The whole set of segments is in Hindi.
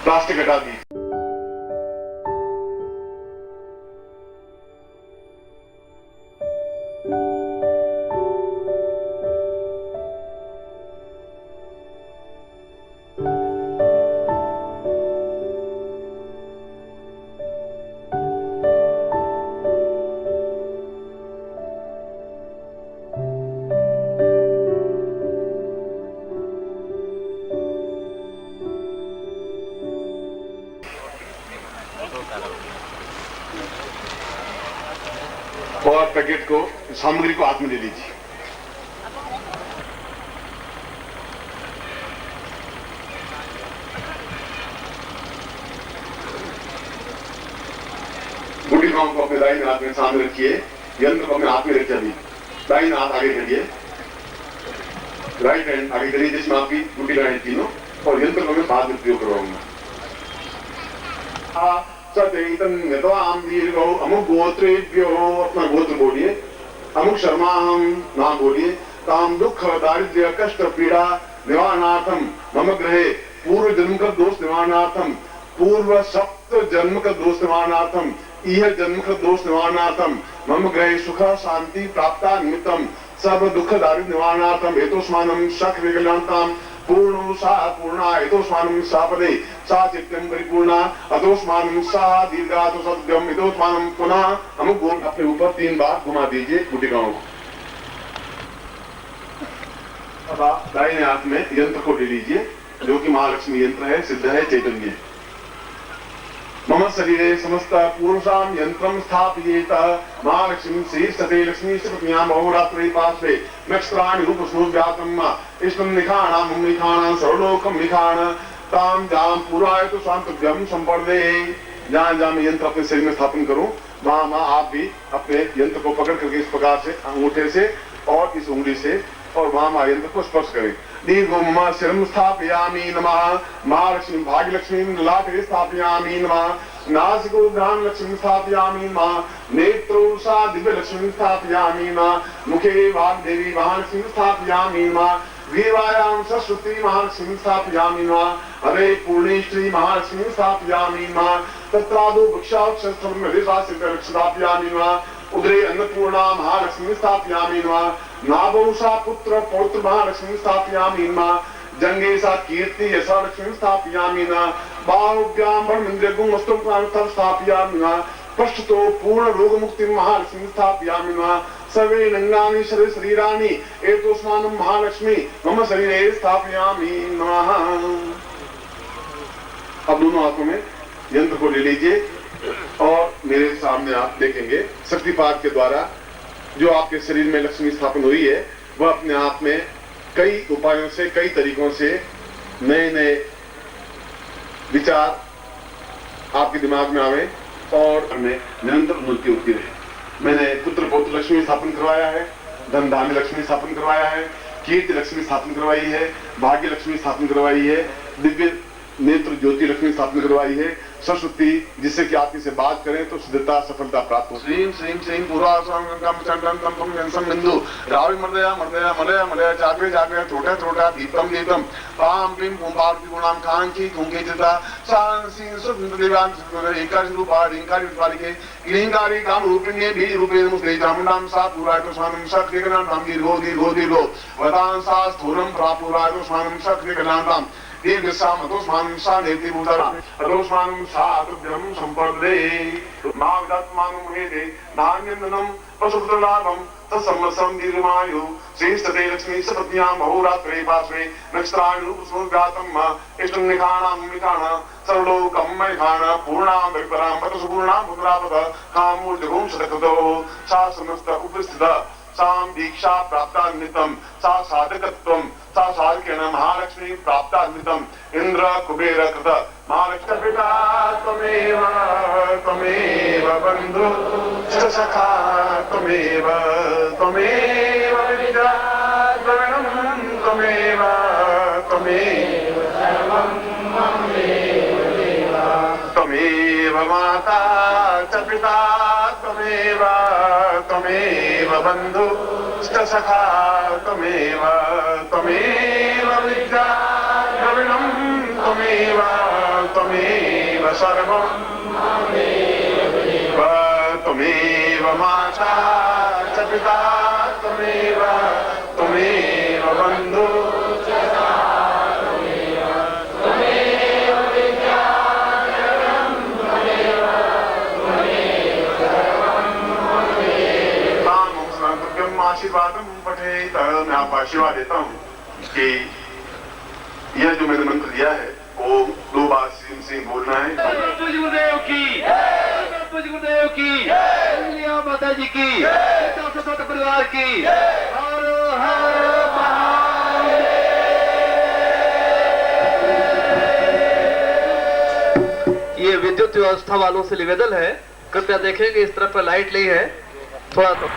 प्लास्टिक हटा दी। और पैकेट को, सामग्री को हाथ में ले लीजिए। बूटी गांव को अपने दाहिने हाथ में सामने रखिए, यंत्र को अपने हाथ में रखिए। अभी दाहिना हाथ आगे करिए, राइट हैंड आगे करिए जिसमें आपकी बूटी लगाए तीनों, और यंत्र को मैं बाद में प्रयोग करवाऊंगा। सचैतन्यतां दीर्घो अमुक गोत्रेभ्यो, अपना गोत्र बोलिए, अमुक शर्मा हम नाम बोलिए, ताम दुख दारिद्र्य कष्ट पीड़ा निवारणार्थम मम ग्रहे पूर्व जन्म का दोष निवारणार्थम, पूर्व सप्त जन्म का दोष निवारणार्थम, इह जन्म का दोष निवारणार्थम मम ग्रहे सुख शांति प्राप्ता निमित्तम सर्व दुख दारिद्र्य निवारणार्थम हेतुष्मानम शक विकलांताम पूर्णो सा पूर्णा हितोस्मानं सापदे सा चित्तम परिपूर्णा अतोस्मानं सा दीर्घातो सद्यम हितोस्मानं पुनः। अमुक गोल अपने ऊपर 3 बार घुमा दीजिए गुटिकाओं को। अब आप दाहिने हाथ में यंत्र को ले लीजिए जो कि महालक्ष्मी यंत्र है, सिद्ध है, चैतन्य है। मम शरीरे समस्त पूर्वसाम यंत्रम स्थापयेत महालक्ष्मी श्री सते लक्ष्मी सपत्न्याम बहुरात्रि पार्श्वे नक्षत्राणि रूप स्नोव्यातम इष्टम निखाणा मम निखाणा सर्वलोकम निखाण ताम जाम पूराय तो शांतव्यम संपर्दे। जहां जहां मैं यंत्र अपने शरीर में स्थापन करूं वहां वहां आप भी अपने यंत्र को पकड़ करके इस प्रकार से अंगूठे से और इस उंगली से और वहां यंत्र को स्पर्श करें। दीर्घो मम शिरम स्थापयामि नमः, महालक्ष्मी भाग्यलक्ष्मी ललाटे स्थापयामि नमः, नासिको घ्राण लक्ष्मी स्थापयामि नमः, नेत्रो सा दिव्य लक्ष्मी स्थापयामि नमः, मुखे वाग्देवी महालक्ष्मी स्थापयामि नमः, वीवायां सरस्वती महालक्ष्मी स्थापयामि नमः, हरे पूर्णेश्वरी महालक्ष्मी स्थापयामि नमः, तत्रादो वृक्षाक्षरस्थलं स्थापयामि नमः, उदरे अन्नपूर्णा महालक्ष्मी स्थापयामि नमः, नाभौ सा पुत्र पौत्र महालक्ष्मी स्थापयामि नमः, जंगे सा कीर्ति यशा लक्ष्मी स्थापयामि नमः, बाहुभ्यां ब्रह्मेन्द्रगुं वस्तुं स्थापयामि नमः, पश्चतो पूर्ण रोग मुक्ति महालक्ष्मी स्थापयामि नमः, सर्वे नंगानि शरीराणि एतोस्मानं महालक्ष्मी मम शरीरे स्थापयामि नमः। अब दोनों हाथों में यंत्र को ले लीजिए और मेरे सामने आप देखेंगे शक्तिपात के द्वारा जो आपके शरीर में लक्ष्मी स्थापन हुई है वह अपने आप में कई उपायों से, कई तरीकों से नए नए विचार आपके दिमाग में आवे और हमें निरंतर उन्नति होती रहे। मैंने पुत्र पौत्र लक्ष्मी स्थापन करवाया है, धन धान्य लक्ष्मी स्थापन करवाया है, कीर्ति लक्ष्मी स्थापन करवाई है, भाग्य लक्ष्मी स्थापन करवाई है, दिव्य नेत्र ज्योति लक्ष्मी स्थापन करवाई है, सरस्वती जिससे कि आप इसे बात करें तो सिद्धता सफलता प्राप्त हो। श्रीं श्रीं श्रीं पूर्वासंबिंदु रावि मर्दया मर्दया मलया मलया जागरे जागरे त्रोटा त्रोटा दीपम दीपम पाम प्रीम कुंभावती गुणाम कांची कुंगे चिता सांसीं सुंदरदेवान एकादश रूपा रिंकारी रूपालिके गिरिंगारी काम रूपिण्ये भी रूपे नमस्ते चामुंडाम सा पूराय तो स्वानम शक्ति गणानाम दीर्घो दीर्घो दीर्घो वदान सा स्थूलम प्रापुराय तो स्वानम शक्ति गणानाम दीर्घसाम अतोस्मानं सा नेति भूतारं अतोस्मानं सा अतुभ्यं संपर्दे मावदात्मानं हेदे धान्यन्दनं पशुपुत्रलाभं तत्सम्मत्सरं दीर्घमायु श्रीस्तते लक्ष्मी सपत्न्यां बहुरात्रे पार्श्वे नक्षत्राणि रूपस्नोव्यातं इष्टं निखाणां निखाण सर्वलोकं मैखाण पूर्णां विपरां पतसुपूर्णां पुत्रापद कामूर्जगुं शतकृतो सा समस्त उपस्थिता साम दीक्षा प्राप्तान्वितम सा साधकत्वम सा साधकेन महालक्ष्मी प्राप्तान्वितम इंद्र कुबेर कृत महालक्ष्मी पिता त्वमेव त्वमेव बंधु च सखा त्वमेव त्वमेव विद्या त्वमेव त्वमेव सर्वं ममेव देवा त्वमेव माता च पिता त्वमेव त्वमेव बंधु च सखा त्वमेव त्वमेव विद्या द्रविणं त्वमेव त्वमेव सर्वं त्वमेव माता च पिता त्वमेव बन्धु आशीर्वाद पठे। मैं आपको आशीर्वाद देता हूँ कि यह जो मैंने मंत्र दिया है वो 2 बार सिंह बोलना है। गुरुदेव की, गुरुदेव की, माता जी की, परिवार की। हर हर महादेव। ये विद्युत व्यवस्था वालों से निवेदन है, कृपया देखेंगे इस तरफ पर लाइट नहीं है, थोड़ा तो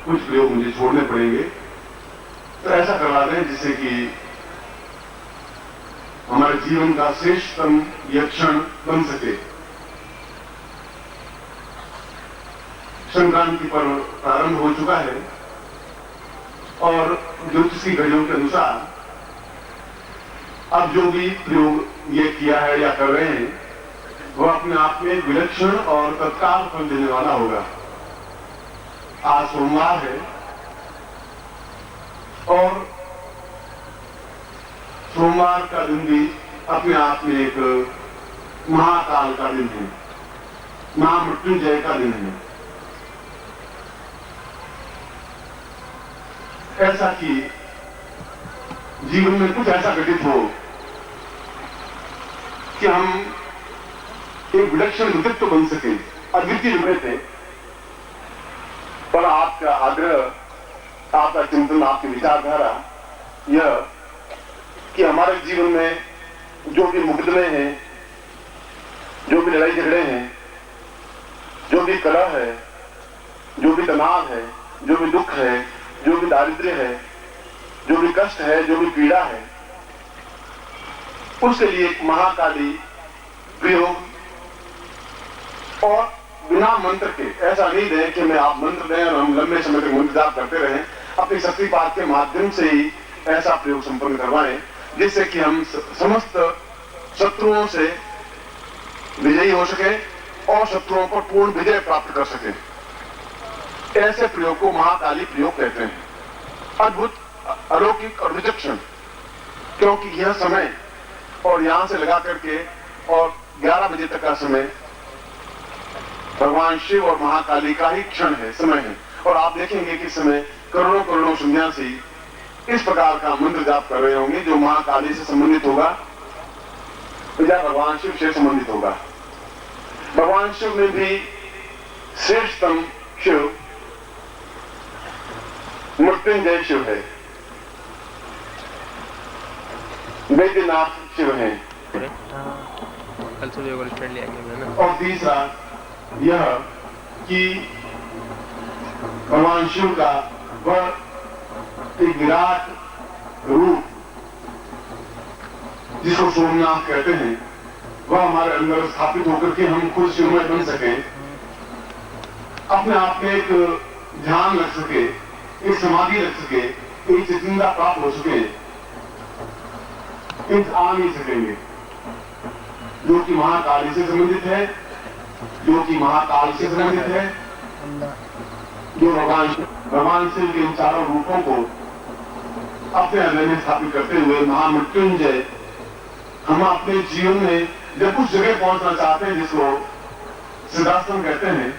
कुछ प्रयोग मुझे छोड़ने पड़ेंगे, तो ऐसा करवा दें जिससे कि हमारे जीवन का श्रेष्ठतम यह क्षण बन सके। संक्रांति पर्व प्रारंभ हो चुका है और ज्योतिष की घड़ियों के अनुसार अब जो भी प्रयोग ये किया है या कर रहे हैं वह अपने आप में विलक्षण और तत्काल फल देने वाला होगा। आज सोमवार है और सोमवार का दिन भी अपने आप में एक महाकाल का दिन है, महामृत्युंजय का दिन है। ऐसा कि जीवन में कुछ ऐसा घटित हो कि हम एक विलक्षण व्यक्तित्व बन सके, अद्वितीय बने थे। पर आपका आग्रह, आपका चिंतन, आपकी विचारधारा यह कि हमारे जीवन में जो भी मुकदमे हैं, जो भी लड़ाई झगड़े हैं, जो भी कलह है, जो भी तनाव है, जो भी दुख है, जो भी दारिद्र्य है, जो भी कष्ट है, जो भी पीड़ा है, उसके लिए एक महाकाली प्रयोग और बिना मंत्र के, ऐसा नहीं दें कि मैं आप मंत्र दें और हम लंबे समय तक मंत्र जाप करते रहें, अपनी शक्तिपात के माध्यम से ही ऐसा प्रयोग संपन्न करवाएं जिससे कि हम समस्त शत्रुओं से विजयी हो सके और शत्रुओं पर पूर्ण विजय प्राप्त कर सके। ऐसे प्रयोग को महाकाली प्रयोग कहते हैं, अद्भुत, अलौकिक और विचक्षण। क्योंकि यह समय और यहां से लगा करके और 11 बजे तक का समय भगवान शिव और महाकाली का ही क्षण है, समय है। और आप देखेंगे कि समय करोड़ों करोड़ों सन्यासी इस प्रकार का मंत्र जाप कर रहे होंगे जो महाकाली से संबंधित होगा या भगवान शिव से संबंधित होगा। भगवान शिव में भी श्रेष्ठतम शिव मृत्युंजय शिव है, वैद्यनाथ शिव है। कल सुबह स्टैंड ले आएंगे ना। और तीसरा यह कि भगवान शिव का वह एक विराट रूप जिसको सोमनाथ कहते हैं वह हमारे अंदर स्थापित होकर के हम खुद शिवमय बन सके, अपने आप में एक ध्यान रख सके, एक समाधि रख सके, एक चित्तता प्राप्त हो सके, आ नहीं सकेंगे। जो कि महाकाली से संबंधित है, जो कि महाकाल से संबंधित है, जो भगवान शिव के इन चारों रूपों को अपने हृदय में स्थापित करते हुए महामृत्युंजय हम अपने जीवन में जब उस जगह पहुंचना चाहते हैं जिसको सिद्धाश्रम कहते हैं,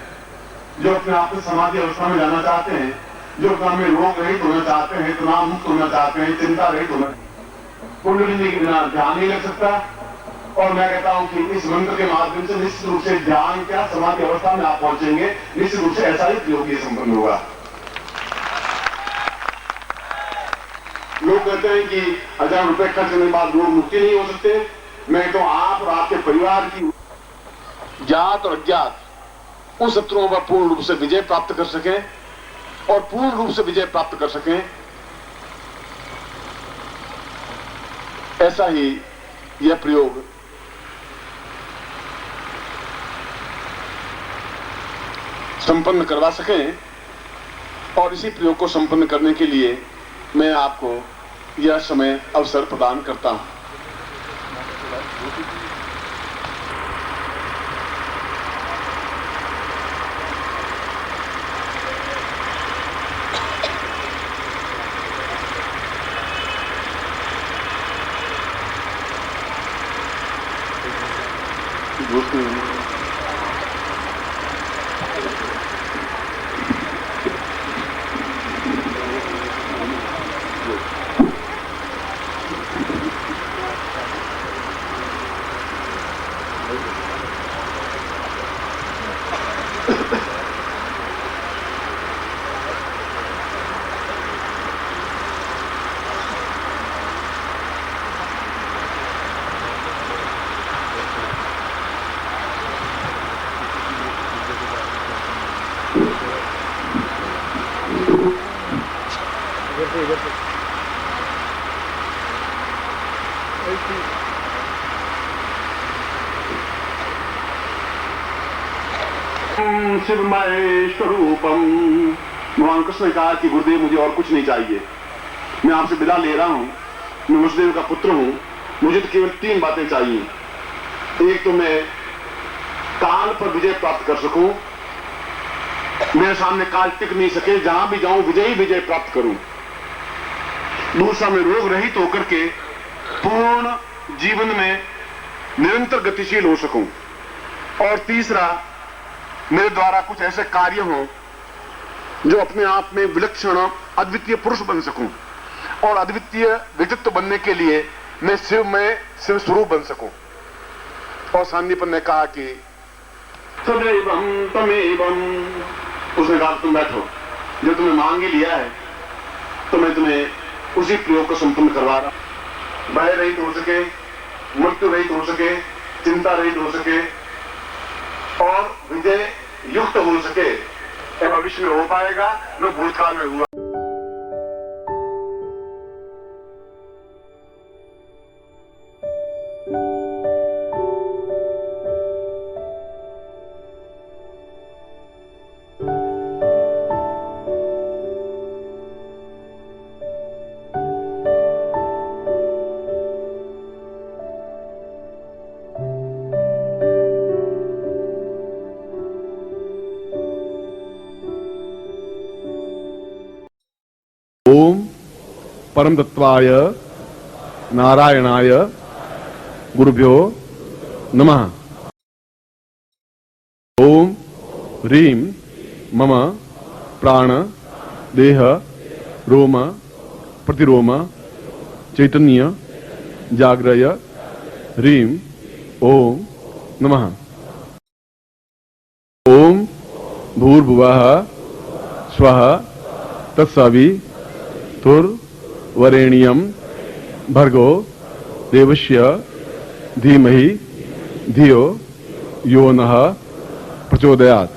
जो अपने आप में समाधि अवस्था में जाना चाहते हैं, जो अपने में रोग रहित होना चाहते हैं, तनाव मुक्त होना चाहते हैं, चिंता रहित होना, कुंडलिनी के बिना ध्यान नहीं लग सकता। और मैं कहता हूं कि इस मंत्र के माध्यम से निश्चित रूप से ध्यान क्या समाधि अवस्था में आप पहुंचेंगे, निश्चित रूप से ऐसा ही प्रयोग ये संपन्न होगा। लोग कहते हैं कि 1000 रुपए खर्च करने के बाद लोग मुक्ति नहीं हो सकते। मैं तो आप और आपके परिवार की जात और अज्ञात उन शत्रुओं पर पूर्ण रूप से विजय प्राप्त कर सकें और पूर्ण रूप से विजय प्राप्त कर सकें, ऐसा ही यह प्रयोग संपन्न करवा सकें। और इसी प्रयोग को संपन्न करने के लिए मैं आपको यह समय अवसर प्रदान करता हूं। शिवमय स्वरूपम। भगवान कृष्ण ने कहा कि गुरुदेव मुझे और कुछ नहीं चाहिए, मैं आपसे विदा ले रहा हूं, मैं वसुदेव का पुत्र हूं, मुझे तो केवल 3 बातें चाहिए। एक तो मैं काल पर विजय प्राप्त कर सकूं, मेरे सामने काल टिक नहीं सके, जहां भी जाऊं विजय ही विजय प्राप्त करूं। दूसरा, मैं रोग रहित होकर के पूर्ण जीवन में निरंतर गतिशील हो सकूं। और तीसरा, मेरे द्वारा कुछ ऐसे कार्य हो जो अपने आप में विलक्षण अद्वितीय पुरुष बन सकूं। और अद्वितीय व्यक्तित्व बनने के लिए मैं शिव स्वरूप बन सकूं। और सांदीपन ने कहा कि सदैवम तमेवम। उसने कहा तुम बैठो, जो तुमने मांग ही लिया है तो मैं तुम्हें उसी प्रयोग को संपन्न करवा रहा हूं। भय रहित हो सके, मृत्यु रहित हो सके, चिंता रहित हो सके और विजय युक्त हो सके। भविष्य में हो पाएगा, न भूतकाल में हुआ। ओम परम तत्वाय नारायणाय गुरुभ्यो नमः। ओम ह्रीं मम प्राण देह रोम प्रतिरोम चैतन्य जाग्रय ह्रीं ओम नमः। ओम भूर्भुवः स्वः तत्सवितुर्वरेण्यं भर्गो देवस्य धीमहि धियो यो नः प्रचोदयात्।